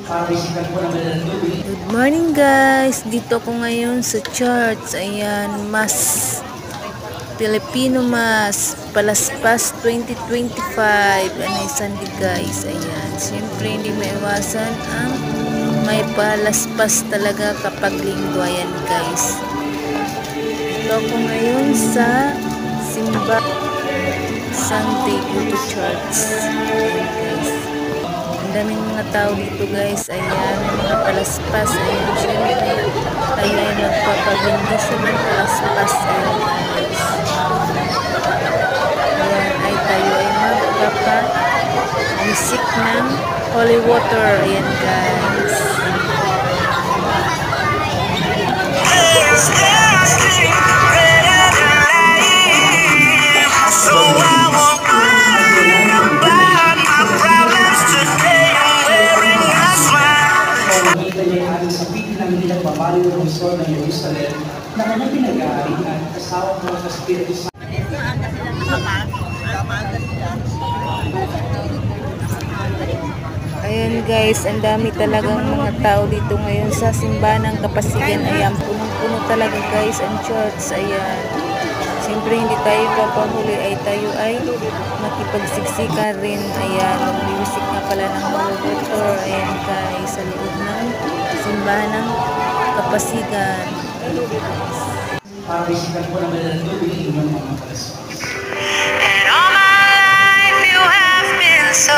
Good morning guys! Dito ko ngayon sa church. Ayan, Mass Filipino Mass Palaspas 2025. Anay Sunday guys. Ayan, siyempre hindi maiwasan ang may palaspas talaga kapag linggo. Ayan guys. Dito ko ngayon sa simba Sunday go to church. Ayan guys. Ang daming mga tao dito guys. Ayan, mga palaspas. Ayan, syempre tayo ay nagpapabindisyon ng palaspas. Ayan guys. Ayan, ay tayo ay magpapabisik ng holy water. Ayan guys. Pabalik ng Luzon ng Jerusalem na kanyang pinag-aarihan kasama mo sa Espiritu Santo. Ayan guys, ang dami talagang mga tao dito ngayon sa simbahan ng Kapasigan. Ayan, punong-puno talaga guys ang church. Ayan, siyempre hindi tayo papahuli, ay tayo ay makipagsiksika rin. Ayan, mag-music nga pala ng holy water. Ayan guys, sa loob ng simbahan ng Kapasigan. Para bisikan po ng mga tubig inyong mga palaspas. And all my life you have been so